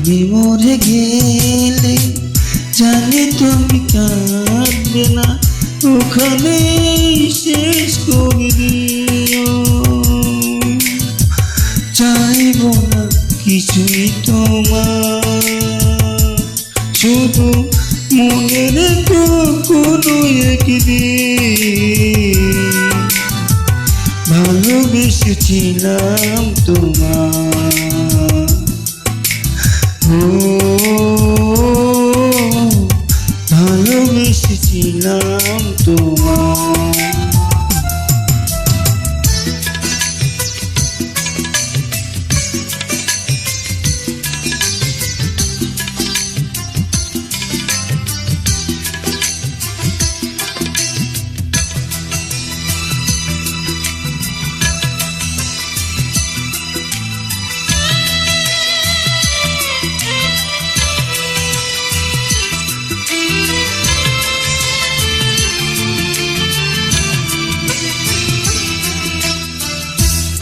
আমি মরে গেলে জানি তুমি কাঁদবে না, ওখানে শেষ করে দিও। চাইব না কিছুই তোমার, শুধু মনে রেখো কোনো একদিন ভালোবেসেছিলাম তোমার। ভালোবেসেছিলাম তোমার।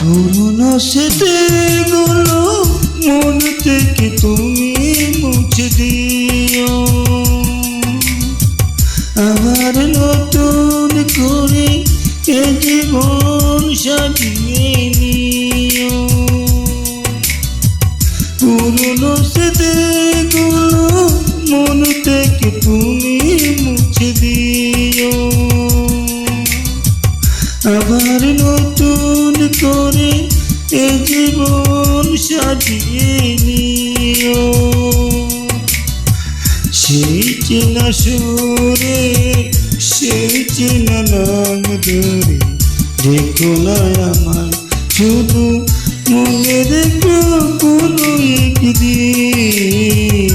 পুরনো স্মৃতিগুলো মন থেকে তুমি মুছে দিও, আবার নতুন করে এ জীবন সাজিয়ে নিও। পুরনো স্মৃতিগুলো মন থেকে তুমি মুছে দিও, আবার নতুন করে এ জীবন সাজিয়ে নিও। সেই চেনা সুরে, সেই চেনা নাম ধরে দেখো না আমার, শুধু মনে রেখো কোনো একদিন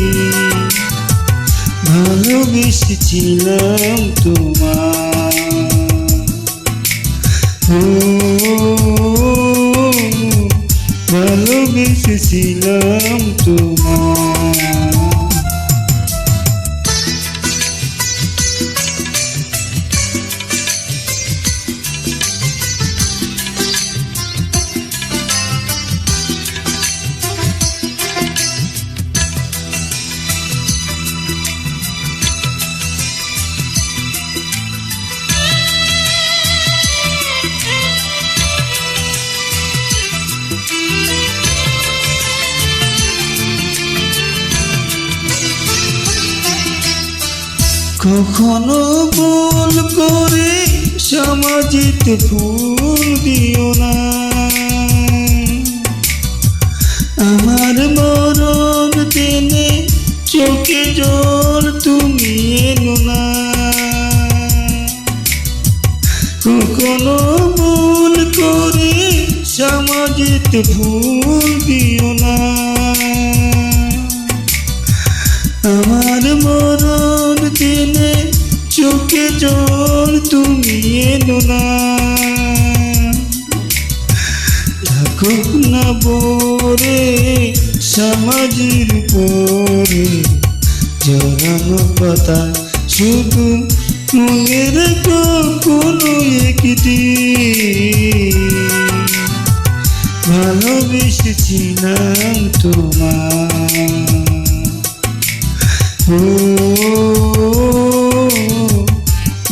ভালোবেসেছিলাম তোমার। ভালোবেসেছিলাম তোমার। কখনো ভুল করে সমাজেতে ফুল দিও না, আমার মরণ দিনে চোখে জল তুমি এনো না। কখনো ভুল করে সমাজেতে ফুল দিও না, আমার মরণ দিনে চোখে জল তুমি এনো না। থাকুক না বরে সমাজের পরে জড়ানো কথা, শুধু মনে রেখো কোনো একদিন ভালোবেসেছিলাম তোমার।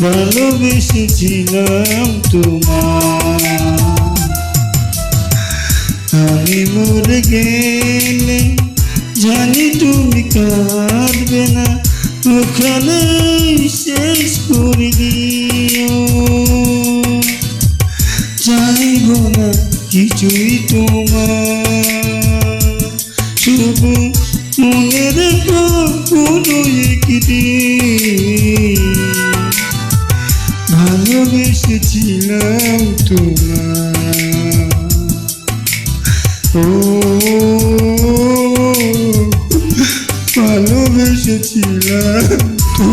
ভালোবেসেছিলাম তোমার। আমি মরে গেলে জানি তুমি কাঁদবে না, ওখানে শেষ করে দিও। চাইব না কিছুই তোমার, শুধু মনে রেখো কোনো একদিন ভালোবেসেছিলাম তোমার। ভালোবেসেছিলাম।